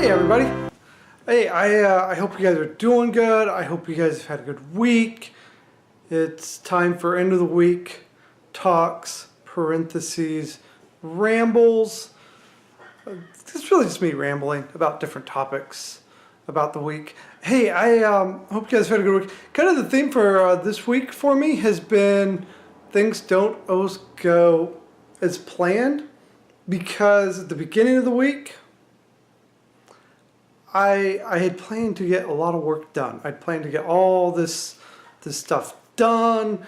Hey everybody. Hey, I hope you guys are doing good. I hope you guys have had a good week. It's time for end of the week talks, parentheses, rambles. It's really just me rambling about different topics about the week. Hey, I hope you guys have had a good week. Kind of the theme for this week for me has been things don't always go as planned, because at the beginning of the week, I had planned to get a lot of work done. I'd planned to get all this stuff done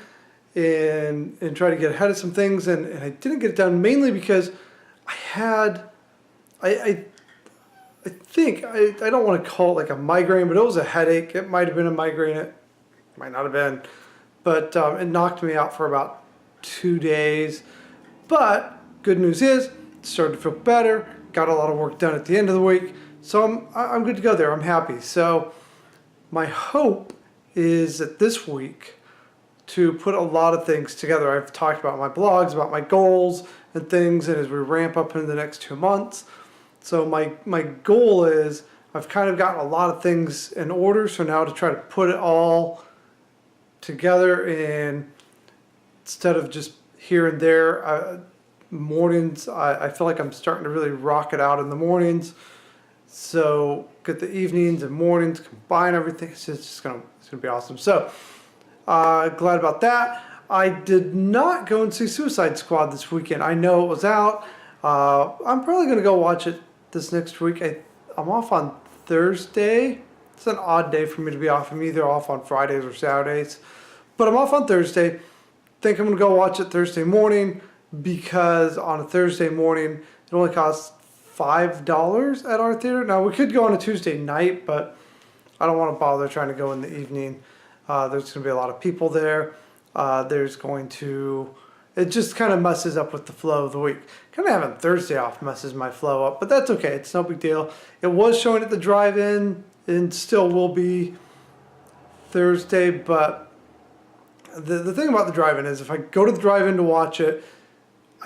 and try to get ahead of some things, and I didn't get it done mainly because I think I don't want to call it like a migraine, but it was a headache. It might have been a migraine. It might not have been, but it knocked me out for about 2 days. But good news is, started to feel better. Got a lot of work done at the end of the week. So I'm good to go there. I'm happy. So my hope is that this week to put a lot of things together. I've talked about my blogs, about my goals and things, and as we ramp up into the next 2 months. So my goal is, I've kind of gotten a lot of things in order, so now to try to put it all together, and instead of just here and there, mornings, I feel like I'm starting to really rock it out in the mornings. So get the evenings and mornings, combine everything. It's just gonna be awesome. So glad about that. I did not go and see Suicide Squad this weekend. I know it was out. I'm probably gonna go watch it this next week. I'm off on Thursday. It's an odd day for me to be off. I'm either off on Fridays or Saturdays, but I'm off on Thursday. Think I'm gonna go watch it Thursday morning, because on a Thursday morning it only costs $5 at our theater. Now we could go on a Tuesday night, but I don't want to bother trying to go in the evening. There's going to be a lot of people there. It just kind of messes up with the flow of the week. Kind of having Thursday off messes my flow up, but that's okay. It's no big deal. It was showing at the drive-in and still will be Thursday, but the thing about the drive-in is, if I go to the drive-in to watch it,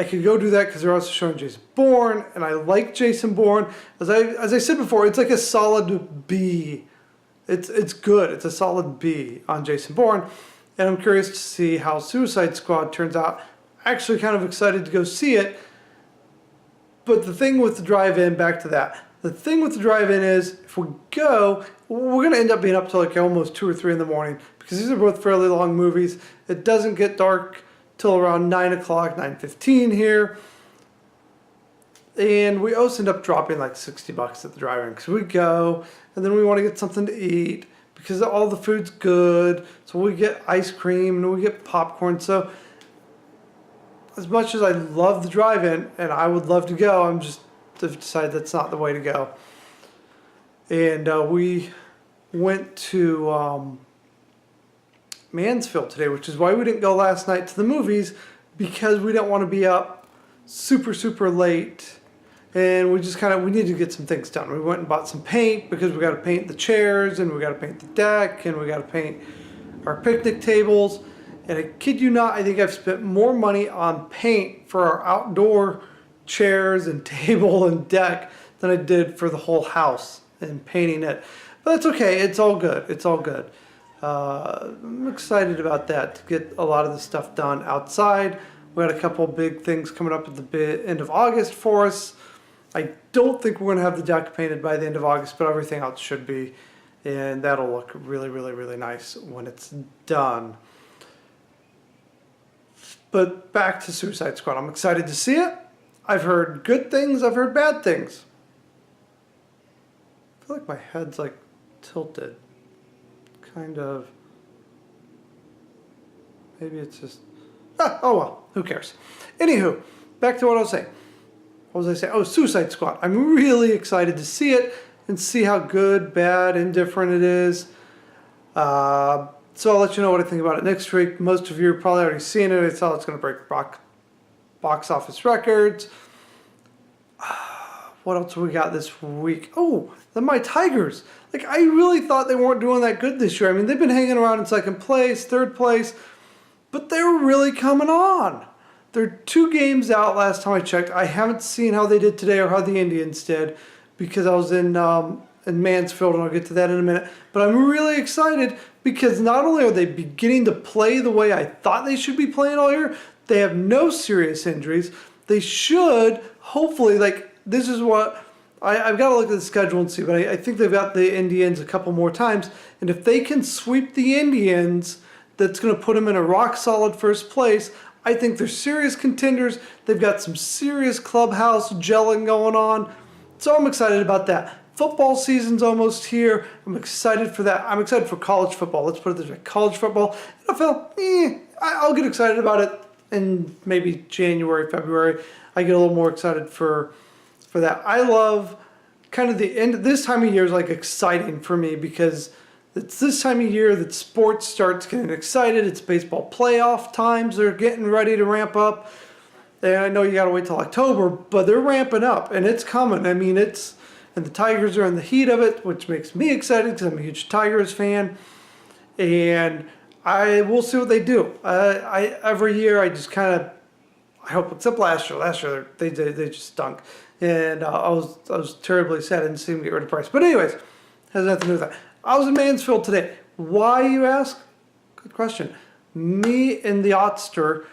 I could go do that because they're also showing Jason Bourne, and I like Jason Bourne. As I said before, it's like a solid B. It's good. It's a solid B on Jason Bourne, and I'm curious to see how Suicide Squad turns out. Actually, kind of excited to go see it. But the thing with the drive-in, back to that. The thing with the drive-in is, if we go, we're going to end up being up till like almost 2 or 3 in the morning, because these are both fairly long movies. It doesn't get dark till around 9 o'clock, 9:15 here. And we always end up dropping like $60 at the drive-in, because we go and then we want to get something to eat because all the food's good. So we get ice cream and we get popcorn. So as much as I love the drive-in and I would love to go, I've decided that's not the way to go. And we went to Mansfield today, which is why we didn't go last night to the movies, because we didn't want to be up super late, and we needed to get some things done. We went and bought some paint, because we got to paint the chairs, and we got to paint the deck, and we got to paint our picnic tables. And I kid you not, I think I've spent more money on paint for our outdoor chairs and table and deck than I did for the whole house and painting it. But that's okay. It's all good. It's all good. I'm excited about that, to get a lot of the stuff done outside. We got a couple big things coming up at the end of August for us. I don't think we're going to have the deck painted by the end of August, but everything else should be, and that'll look really nice when it's done. But back to Suicide Squad. I'm excited to see it. I've heard good things, I've heard bad things. I feel like my head's like tilted. Kind of. Maybe it's just... oh well, who cares? Anywho, back to what I was saying. What was I saying? Oh, Suicide Squad. I'm really excited to see it and see how good, bad, indifferent it is. So I'll let you know what I think about it next week. Most of you are probably already seen it. I thought it's going to break box office records. What else we got this week? Oh, my Tigers. Like, I really thought they weren't doing that good this year. I mean, they've been hanging around in second place, third place, but they were really coming on. They're 2 games out last time I checked. I haven't seen how they did today or how the Indians did, because I was in Mansfield, and I'll get to that in a minute. But I'm really excited because not only are they beginning to play the way I thought they should be playing all year, they have no serious injuries. They should, hopefully, like, this is what, I've got to look at the schedule and see, but I think they've got the Indians a couple more times. And if they can sweep the Indians, that's going to put them in a rock-solid first place. I think they're serious contenders. They've got some serious clubhouse gelling going on. So I'm excited about that. Football season's almost here. I'm excited for that. I'm excited for college football. Let's put it this way. College football. NFL, I'll get excited about it in maybe January, February. I get a little more excited for that. I love kind of the end. This time of year is like exciting for me because it's this time of year that sports starts getting excited. It's baseball playoff times. They're getting ready to ramp up. And I know you got to wait till October, but they're ramping up and it's coming. I mean, and the Tigers are in the heat of it, which makes me excited because I'm a huge Tigers fan. And we'll see what they do. Every year I just kind of, I hope, except last year. Last year they just stunk. And I was terribly sad I didn't see them get rid of Price. But anyways, has nothing to do with that. I was in Mansfield today. Why, you ask? Good question. Me and the Otster,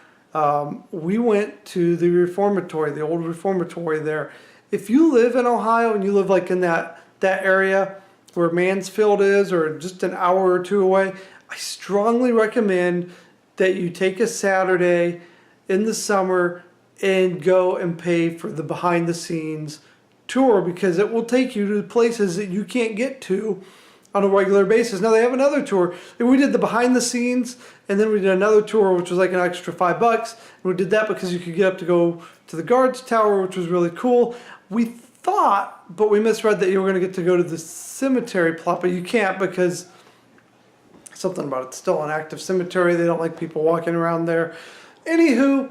we went to the Reformatory, the old Reformatory there. If you live in Ohio and you live like in that area where Mansfield is, or just an hour or two away, I strongly recommend that you take a Saturday in the summer and go and pay for the behind the scenes tour, because it will take you to places that you can't get to on a regular basis. Now they have another tour. We did the behind the scenes, and then we did another tour which was like an extra $5. And we did that because you could get up to go to the guards tower, which was really cool. We thought, but we misread, that you were going to get to go to the cemetery plot, but you can't because something about it's still an active cemetery. They don't like people walking around there. Anywho,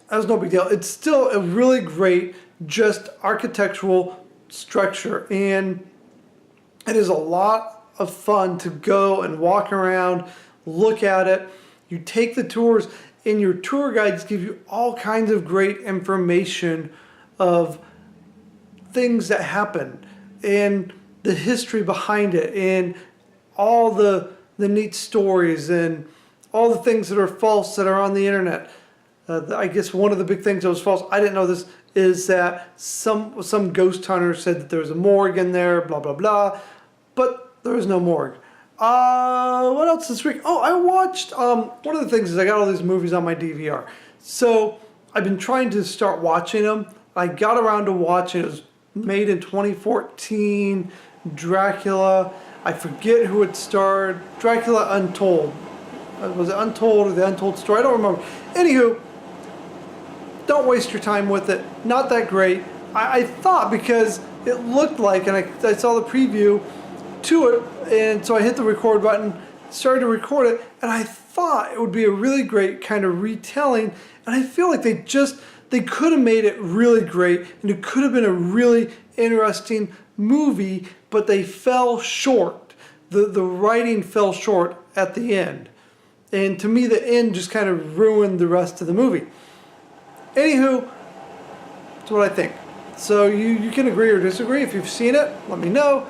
that was no big deal. It's still a really great, just architectural structure, and it is a lot of fun to go and walk around, look at it. You take the tours, and your tour guides give you all kinds of great information of things that happen and the history behind it and all the neat stories and all the things that are false that are on the internet. I guess one of the big things that was false, I didn't know this, is that some ghost hunter said that there was a morgue in there, blah, blah, blah. But there was no morgue. What else this week? Oh, I watched, one of the things is I got all these movies on my DVR. So I've been trying to start watching them. I got around to watching, it was made in 2014, Dracula. I forget who it starred. Dracula Untold. Was it Untold or The Untold Story? I don't remember. Anywho, don't waste your time with it. Not that great. I thought, because it looked like, and I saw the preview to it, and so I hit the record button, started to record it, and I thought it would be a really great kind of retelling, and I feel like they could have made it really great, and it could have been a really interesting movie, but they fell short. The writing fell short at the end. And to me, the end just kind of ruined the rest of the movie. Anywho, that's what I think. So you can agree or disagree. If you've seen it, let me know.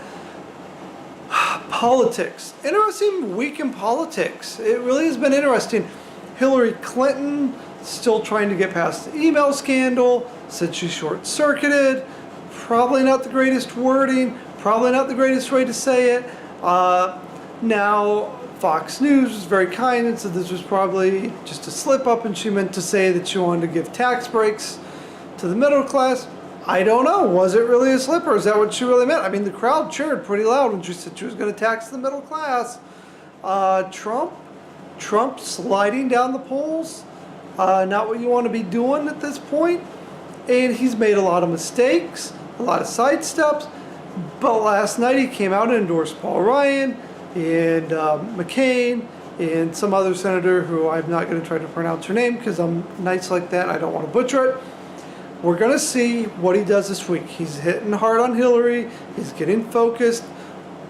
Politics. Interesting week in politics. It really has been interesting. Hillary Clinton still trying to get past the email scandal. Said she short-circuited. Probably not the greatest wording. Probably not the greatest way to say it. Now, Fox News was very kind and said this was probably just a slip-up, and she meant to say that she wanted to give tax breaks to the middle class. I don't know. Was it really a slip, or is that what she really meant? I mean, the crowd cheered pretty loud when she said she was going to tax the middle class. Trump sliding down the polls. Not what you want to be doing at this point. And he's made a lot of mistakes, a lot of sidesteps. But last night he came out and endorsed Paul Ryan and McCain and some other senator who I'm not going to try to pronounce her name because I'm nice like that and I don't want to butcher it. We're going to see what he does this week. He's hitting hard on Hillary. He's getting focused.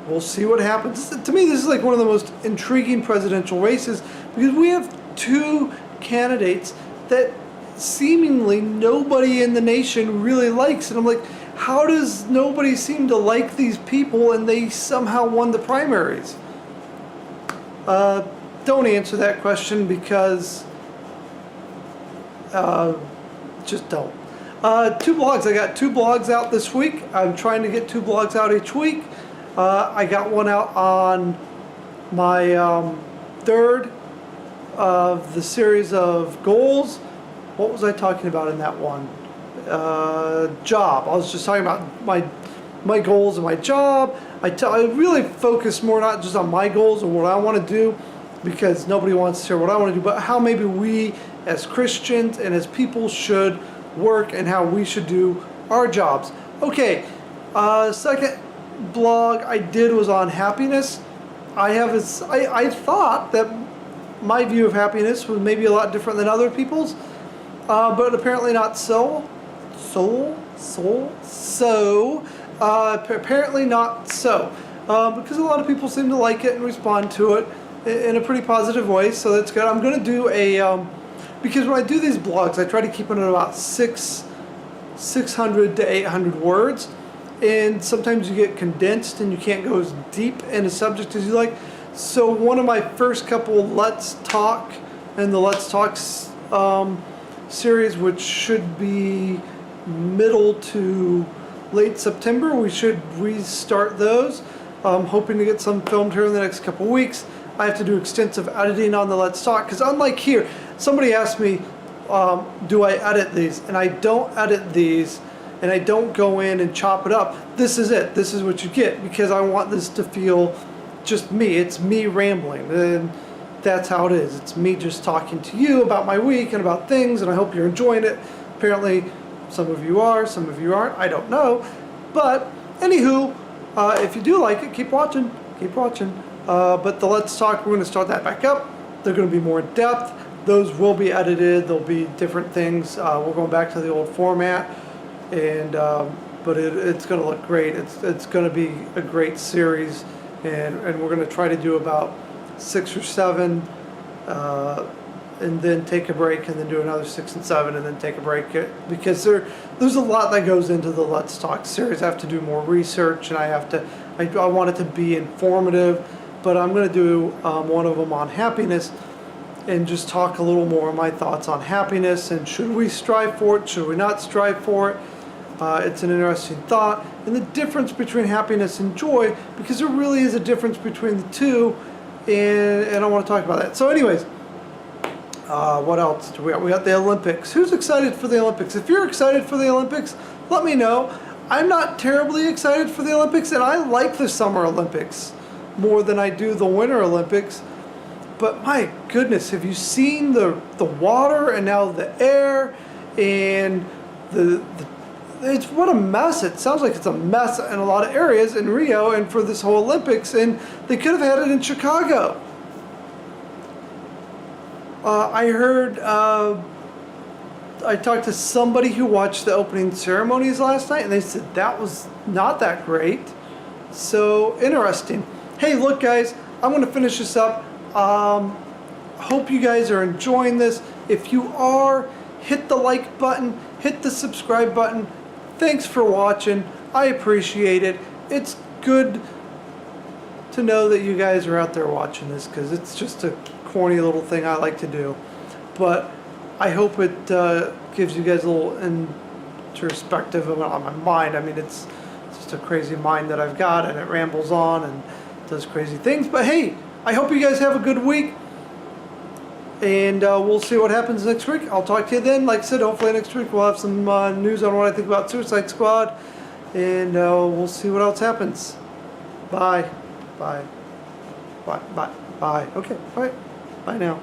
We'll see what happens. To me, this is like one of the most intriguing presidential races because we have two candidates that seemingly nobody in the nation really likes. And I'm like, how does nobody seem to like these people and they somehow won the primaries? Don't answer that question, because just don't. 2 blogs. I got 2 blogs out this week. I'm trying to get 2 blogs out each week. I got one out on my third of the series of goals. What was I talking about in that one? Job. I was just talking about my goals and my job. I really focus more not just on my goals and what I want to do, because nobody wants to hear what I want to do, but how maybe we as Christians and as people should work and how we should do our jobs. Okay, second blog I did was on happiness. I thought that my view of happiness was maybe a lot different than other people's, but apparently not so. Apparently not so, because a lot of people seem to like it and respond to it in a pretty positive way, so that's good. I'm going to do a, because when I do these blogs, I try to keep it at about 600 to 800 words, and sometimes you get condensed and you can't go as deep in a subject as you like. So one of my first couple Let's Talk and the Let's Talk series, which should be middle to late September, we should restart those. I'm hoping to get some filmed here in the next couple weeks. I have to do extensive editing on the Let's Talk, because unlike here, somebody asked me, do I edit these? And I don't edit these, and I don't go in and chop it up. This is it. This is what you get, because I want this to feel just me. It's me rambling, and that's how it is. It's me just talking to you about my week and about things, and I hope you're enjoying it. Apparently, some of you are, some of you aren't. I don't know. But, anywho, if you do like it, keep watching. Keep watching. But the Let's Talk, we're going to start that back up. They're going to be more in depth. Those will be edited. There'll be different things. We're going back to the old format, and but it's going to look great. It's going to be a great series, and we're going to try to do about 6 or 7, and then take a break, and then do another 6 and 7, and then take a break, because there's a lot that goes into the Let's Talk series. I have to do more research, and I want it to be informative. But I'm going to do one of them on happiness, and just talk a little more of my thoughts on happiness, and should we strive for it, should we not strive for it. It's an interesting thought, and the difference between happiness and joy, because there really is a difference between the two, and I want to talk about that. So anyways, what else do we got? We got the Olympics. Who's excited for the Olympics? If you're excited for the Olympics, let me know. I'm not terribly excited for the Olympics, and I like the Summer Olympics more than I do the Winter Olympics. But my goodness, have you seen the water and now the air and it's what a mess. It sounds like it's a mess in a lot of areas in Rio and for this whole Olympics, and they could have had it in Chicago. I heard, I talked to somebody who watched the opening ceremonies last night, and they said that was not that great. So interesting. Hey, look guys, I'm going to finish this up. Hope you guys are enjoying this. If you are, hit the like button, hit the subscribe button. Thanks for watching. I appreciate it. It's good to know that you guys are out there watching this, because it's just a corny little thing I like to do. But I hope it gives you guys a little introspective on my mind. I mean, it's just a crazy mind that I've got, and it rambles on and does crazy things. But hey, I hope you guys have a good week, and we'll see what happens next week. I'll talk to you then. Like I said, hopefully next week we'll have some news on what I think about Suicide Squad, and we'll see what else happens. Bye. Bye. Bye. Bye. Bye. Okay. All right. Bye now.